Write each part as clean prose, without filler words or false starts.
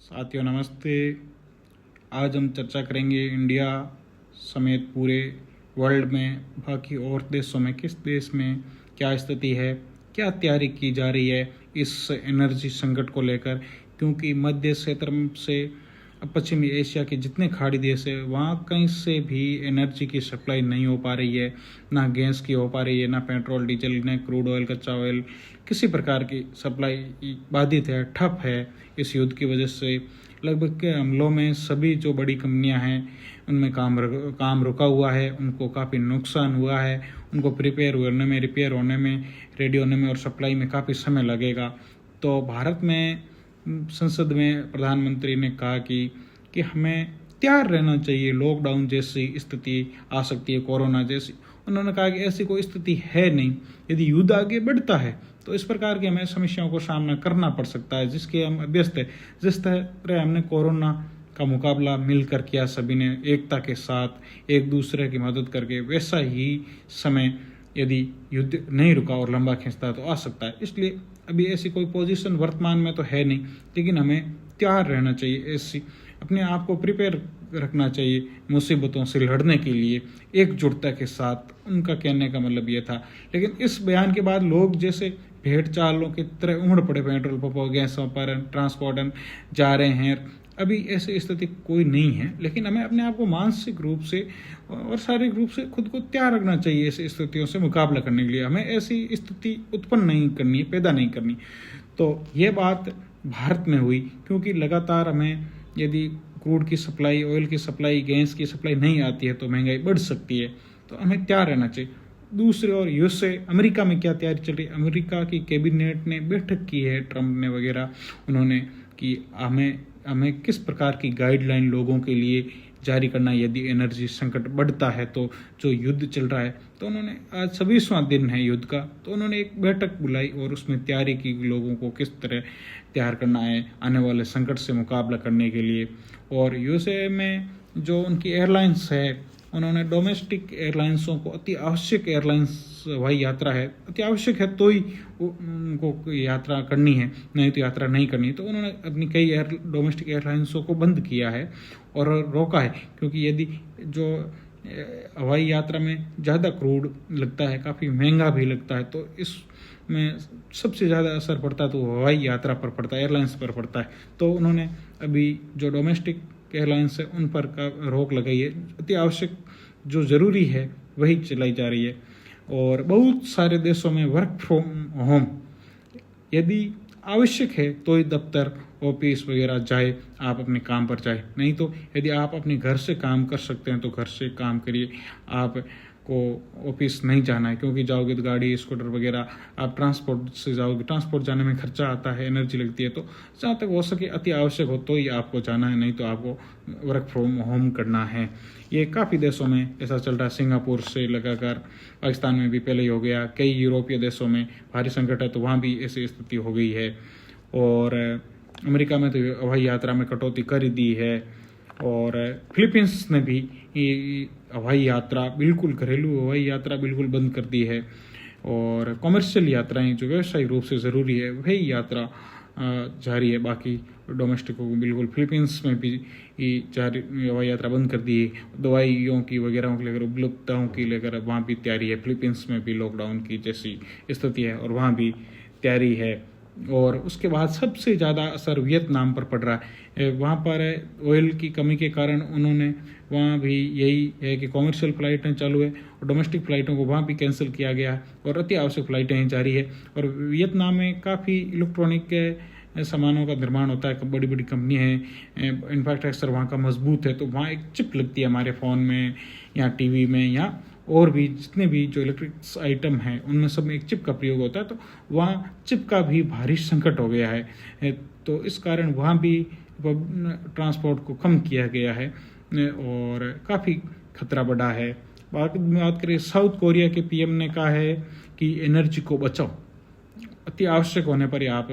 साथियों नमस्ते। आज हम चर्चा करेंगे इंडिया समेत पूरे वर्ल्ड में बाकी और देशों में किस देश में क्या स्थिति है, क्या तैयारी की जा रही है इस एनर्जी संकट को लेकर। क्योंकि मध्य क्षेत्र से पश्चिमी एशिया के जितने खाड़ी देश है वहाँ कहीं से भी एनर्जी की सप्लाई नहीं हो पा रही है, ना गैस की हो पा रही है, ना पेट्रोल डीजल, ना क्रूड ऑयल, कच्चा ऑयल, किसी प्रकार की सप्लाई बाधित है, ठप है। इस युद्ध की वजह से लगभग के हमलों में सभी जो बड़ी कंपनियां हैं उनमें काम रुका हुआ है, उनको काफ़ी नुकसान हुआ है, उनको प्रिपेयर होने में, रिपेयर होने में, रेडी होने में और सप्लाई में काफ़ी समय लगेगा। तो भारत में संसद में प्रधानमंत्री ने कहा कि हमें तैयार रहना चाहिए, लॉकडाउन जैसी स्थिति आ सकती है, कोरोना जैसी। उन्होंने कहा कि ऐसी कोई स्थिति है नहीं, यदि युद्ध आगे बढ़ता है तो इस प्रकार की हमें समस्याओं को सामना करना पड़ सकता है जिसके हम अभ्यस्त है। जिस तरह हमने कोरोना का मुकाबला मिलकर किया, सभी ने एकता के साथ एक दूसरे की मदद करके, वैसा ही समय यदि युद्ध नहीं रुका और लंबा खींचता तो आ सकता है। इसलिए अभी ऐसी कोई पोजीशन वर्तमान में तो है नहीं, लेकिन हमें तैयार रहना चाहिए, ऐसी अपने आप को प्रिपेयर रखना चाहिए मुसीबतों से लड़ने के लिए एकजुटता के साथ। उनका कहने का मतलब ये था। लेकिन इस बयान के बाद लोग जैसे भेड़ चालों की तरह उमड़ पड़े, पेट्रोल पंपों, गैसों पर, ट्रांसपोर्ट जा रहे हैं। अभी ऐसी स्थिति कोई नहीं है, लेकिन हमें अपने आप को मानसिक रूप से और शारीरिक रूप से खुद को तैयार रखना चाहिए ऐसी स्थितियों से मुकाबला करने के लिए। हमें ऐसी स्थिति उत्पन्न नहीं करनी है, पैदा नहीं करनी। तो ये बात भारत में हुई क्योंकि लगातार हमें यदि क्रूड की सप्लाई, ऑयल की सप्लाई, गैस की सप्लाई नहीं आती है तो महंगाई बढ़ सकती है। तो हमें तैयार रहना चाहिए। दूसरी ओर यूएसए, अमेरिका में क्या तैयारी चल रही है? अमेरिका की कैबिनेट ने बैठक की है, ट्रंप ने वगैरह, उन्होंने कि हमें किस प्रकार की गाइडलाइन लोगों के लिए जारी करना है यदि एनर्जी संकट बढ़ता है। तो जो युद्ध चल रहा है, तो उन्होंने आज 26वां दिन है युद्ध का, तो उन्होंने एक बैठक बुलाई और उसमें तैयारी की लोगों को किस तरह तैयार करना है आने वाले संकट से मुकाबला करने के लिए। और यूएसए में जो उनकी एयरलाइंस है, उन्होंने डोमेस्टिक एयरलाइंसों को, अति आवश्यक एयरलाइंस हवाई यात्रा है, अति आवश्यक है तो ही उनको यात्रा करनी है, नहीं तो यात्रा नहीं करनी। तो उन्होंने अपनी कई डोमेस्टिक एयरलाइंसों को बंद किया है और रोका है, क्योंकि यदि जो हवाई यात्रा में ज़्यादा क्रूड लगता है, काफ़ी महंगा भी लगता है, तो इसमें सबसे ज़्यादा असर पड़ता है तो हवाई यात्रा पर पड़ता है, एयरलाइंस पर पड़ता है। तो उन्होंने अभी जो डोमेस्टिक एयरलाइंस है उन पर का रोक लगाई है। अति आवश्यक जो ज़रूरी है वही चलाई जा रही है। और बहुत सारे देशों में वर्क फ्रॉम होम, यदि आवश्यक है तो ही दफ्तर, ऑफिस वगैरह जाए, आप अपने काम पर जाए। नहीं तो यदि आप अपने घर से काम कर सकते हैं तो घर से काम करिए। आप को ऑफिस नहीं जाना है, क्योंकि जाओगे तो गाड़ी, स्कूटर वगैरह, आप ट्रांसपोर्ट से जाओगे, ट्रांसपोर्ट जाने में खर्चा आता है, एनर्जी लगती है। तो जहाँ तक हो सके अति आवश्यक हो तो ही आपको जाना है, नहीं तो आपको वर्क फ्रॉम होम करना है। ये काफ़ी देशों में ऐसा चल रहा है। सिंगापुर से लगाकर पाकिस्तान में भी पहले ही हो गया, कई यूरोपीय देशों में भारी संकट है तो वहाँ भी ऐसी स्थिति हो गई है। और अमेरिका में तो हवाई यात्रा में कटौती कर ही दी है। और फिलीपींस ने भी हवाई यात्रा, बिल्कुल घरेलू हवाई यात्रा बिल्कुल बंद कर दी है। और कॉमर्शियल यात्राएं जो व्यवसायिक रूप से ज़रूरी है वही यात्रा जारी है। बाकी डोमेस्टिक को बिल्कुल, फिलीपींस में भी जारी हवाई यात्रा बंद कर दी है। दवाइयों की वगैरह को लेकर, उपलब्धताओं की लेकर वहाँ भी तैयारी है। फिलीपींस में भी लॉकडाउन की जैसी स्थिति है और वहाँ भी तैयारी है। और उसके बाद सबसे ज़्यादा असर वियतनाम पर पड़ रहा है। वहाँ पर ऑयल की कमी के कारण उन्होंने वहाँ भी यही है कि कॉमर्शियल फ़्लाइटें चालू है और डोमेस्टिक फ़्लाइटों को वहाँ भी कैंसिल किया गया है और अति आवश्यक फ़्लाइटें जारी है। और वियतनाम में काफ़ी इलेक्ट्रॉनिक के सामानों का निर्माण होता है, बड़ी बड़ी कंपनी है, इंफ्रास्ट्रक्चर वहाँ का मजबूत है। तो वहाँ एक चिप लगती है हमारे फ़ोन में या टीवी में या और भी जितने भी जो इलेक्ट्रिक्स आइटम हैं उनमें सब में एक चिप का प्रयोग होता है। तो वहाँ चिप का भी भारी संकट हो गया है। तो इस कारण वहाँ भी ट्रांसपोर्ट को कम किया गया है और काफ़ी खतरा बढ़ा है। बात करें, साउथ कोरिया के पीएम ने कहा है कि एनर्जी को बचाओ, अति आवश्यक होने पर ही आप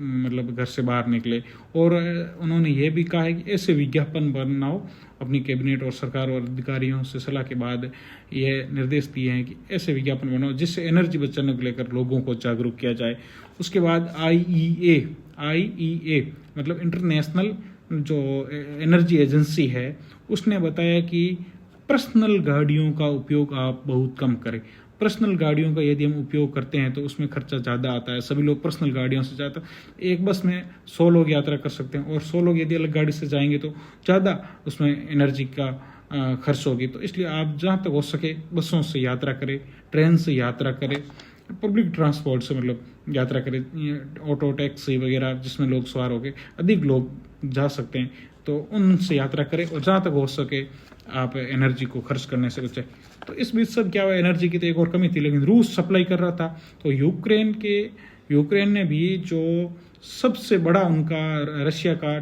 मतलब घर से बाहर निकले। और उन्होंने ये भी कहा है कि ऐसे विज्ञापन बनाओ, अपनी कैबिनेट और सरकार और अधिकारियों से सलाह के बाद ये निर्देश दिए हैं कि ऐसे विज्ञापन बनाओ जिससे एनर्जी बचाने को लेकर लोगों को जागरूक किया जाए। उसके बाद IEA मतलब इंटरनेशनल जो एनर्जी एजेंसी है उसने बताया कि पर्सनल गाड़ियों का उपयोग आप बहुत कम करें। पर्सनल गाड़ियों का यदि हम उपयोग करते हैं तो उसमें खर्चा ज़्यादा आता है। सभी लोग पर्सनल गाड़ियों से जाते हैं। एक बस में 100 लोग यात्रा कर सकते हैं और 100 लोग यदि अलग गाड़ी से जाएंगे तो ज़्यादा उसमें एनर्जी का खर्च होगी। तो इसलिए आप जहाँ तक हो सके बसों से यात्रा करें, ट्रेन से यात्रा करें, पब्लिक ट्रांसपोर्ट से मतलब यात्रा करें, ऑटो टैक्सी वगैरह जिसमें लोग सवार हो गए, अधिक लोग जा सकते हैं तो उनसे यात्रा करें और जहाँ तक हो सके आप एनर्जी को खर्च करने से बचें। तो इस बीच सब क्या हुआ, एनर्जी की तो एक और कमी थी लेकिन रूस सप्लाई कर रहा था। तो यूक्रेन ने भी जो सबसे बड़ा उनका रशिया का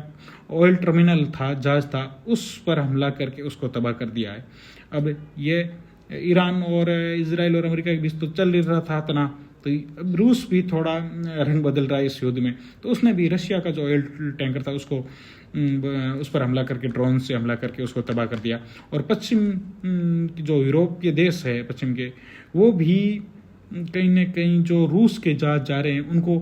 ऑयल टर्मिनल था, जहाज था, उस पर हमला करके उसको तबाह कर दिया है। अब ये ईरान और इजराइल और अमेरिका के बीच तो चल रहा था तनाव, तो अब रूस भी थोड़ा रंग बदल रहा है इस युद्ध में। तो उसने भी रशिया का जो ऑयल टैंकर था उसको उस पर हमला करके, ड्रोन से हमला करके उसको तबाह कर दिया। और पश्चिम जो यूरोप के देश है पश्चिम के, वो भी कहीं न कहीं जो रूस के जहाज जा रहे हैं उनको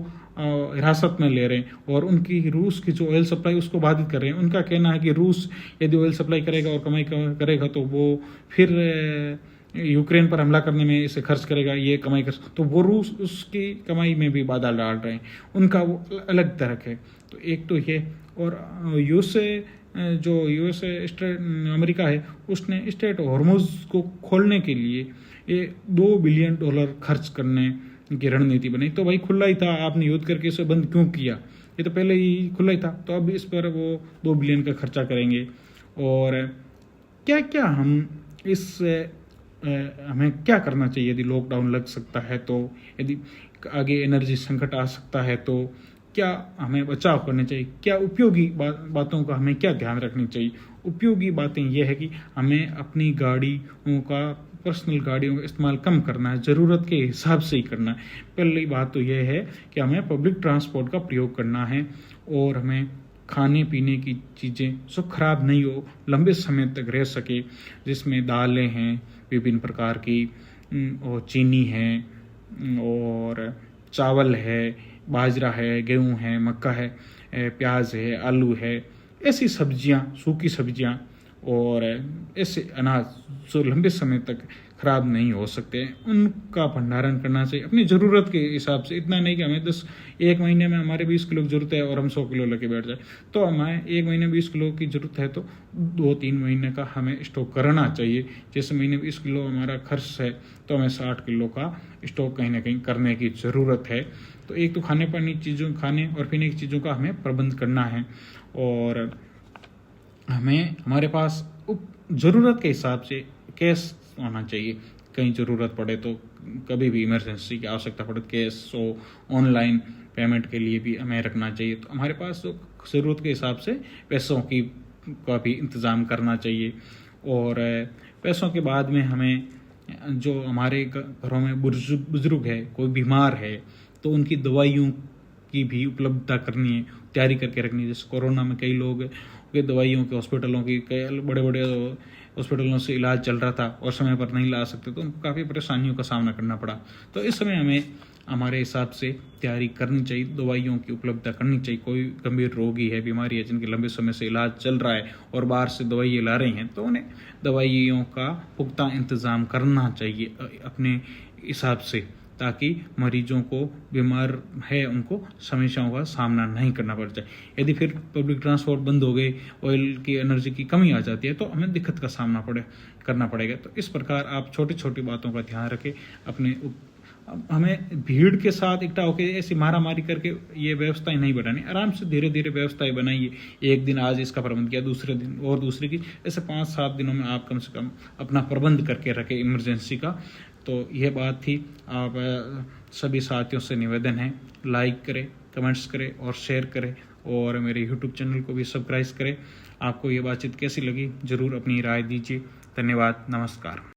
हिरासत में ले रहे हैं और उनकी रूस की जो ऑयल सप्लाई उसको बाधित कर रहे हैं। उनका कहना है कि रूस यदि ऑयल सप्लाई करेगा और कमाई करेगा तो वो फिर यूक्रेन पर हमला करने में इसे खर्च करेगा, ये कमाई कर, तो वो रूस उसकी कमाई में भी बाधा डाल रहे हैं। उनका वो अलग तरह है। तो एक तो ये, और यूएसए अमेरिका है उसने स्ट्रेट हॉर्मुज को खोलने के लिए ये $2 बिलियन खर्च करने की रणनीति बनाई। तो भाई खुला ही था, आपने युद्ध करके इसे बंद क्यों किया? ये तो पहले ही खुला ही था। तो अब इस पर वो 2 बिलियन का खर्चा करेंगे। और क्या क्या हम हमें क्या करना चाहिए यदि लॉकडाउन लग सकता है, तो यदि आगे एनर्जी संकट आ सकता है तो क्या हमें बचाव करने चाहिए, क्या उपयोगी बातों का हमें क्या ध्यान रखनी चाहिए। उपयोगी बातें यह है कि हमें अपनी गाड़ियों का, पर्सनल गाड़ियों का इस्तेमाल कम करना है, ज़रूरत के हिसाब से ही करना है। पहली बात तो यह है कि हमें पब्लिक ट्रांसपोर्ट का प्रयोग करना है और हमें खाने पीने की चीज़ें जो खराब नहीं हो, लंबे समय तक रह सके, जिसमें दालें हैं विभिन्न प्रकार की, और चीनी है, और चावल है, बाजरा है, गेहूं है, मक्का है, प्याज है, आलू है, ऐसी सब्जियां, सूखी सब्जियां और ऐसे अनाज जो लंबे समय तक खराब नहीं हो सकते, उनका भंडारण करना चाहिए अपनी ज़रूरत के हिसाब से। इतना नहीं कि हमें एक महीने में हमारे 20 किलो की ज़रूरत है और हम 100 किलो लेके बैठ जाए। तो हमें एक महीने में 20 किलो की ज़रूरत है तो 2-3 महीने का हमें स्टॉक करना चाहिए। जैसे महीने में 20 किलो हमारा खर्च है तो हमें 60 किलो का स्टॉक कहीं ना कहीं करने की ज़रूरत है। तो एक तो खाने और पीने की चीज़ों का हमें प्रबंध करना है और हमें हमारे पास ज़रूरत के हिसाब से कैश होना चाहिए। कहीं ज़रूरत पड़े तो, कभी भी इमरजेंसी की आवश्यकता पड़े, कैश हो, ऑनलाइन पेमेंट के लिए भी हमें रखना चाहिए। तो हमारे पास तो ज़रूरत के हिसाब से पैसों का भी इंतज़ाम करना चाहिए। और पैसों के बाद में हमें जो हमारे घरों में बुजुर्ग है, कोई बीमार है, तो उनकी दवाइयों की भी उपलब्धता करनी है, तैयारी करके रखनी है। जैसे कोरोना में कई लोग के दवाइयों के, हॉस्पिटलों की, कई बड़े बड़े हॉस्पिटलों से इलाज चल रहा था और समय पर नहीं ला सकते तो उनको काफ़ी परेशानियों का सामना करना पड़ा। तो इस समय हमें हमारे हिसाब से तैयारी करनी चाहिए, दवाइयों की उपलब्धता करनी चाहिए। कोई गंभीर रोगी है, बीमारी है, जिनके लंबे समय से इलाज चल रहा है और बाहर से दवाइयाँ ला रहे हैं, तो उन्हें दवाइयों का पुख्ता इंतज़ाम करना चाहिए अपने हिसाब से, ताकि मरीजों को, बीमार है उनको समस्याओं का सामना नहीं करना पड़ जाए। यदि फिर पब्लिक ट्रांसपोर्ट बंद हो गए, ऑयल की, एनर्जी की कमी आ जाती है तो हमें दिक्कत का सामना करना पड़ेगा। तो इस प्रकार आप छोटी छोटी बातों का ध्यान रखें। हमें भीड़ के साथ इकट्ठा होकर ऐसी मारामारी करके ये व्यवस्थाएं नहीं बनानी, आराम से धीरे धीरे व्यवस्थाएं बनाइए। एक दिन आज इसका प्रबंध किया, दूसरे दिन और दूसरे की, ऐसे 5-7 दिनों में आप कम से कम अपना प्रबंध करके रखें इमरजेंसी का। तो यह बात थी। आप सभी साथियों से निवेदन है, लाइक करें, कमेंट्स करें और शेयर करें और मेरे यूट्यूब चैनल को भी सब्सक्राइब करें। आपको ये बातचीत कैसी लगी ज़रूर अपनी राय दीजिए। धन्यवाद, नमस्कार।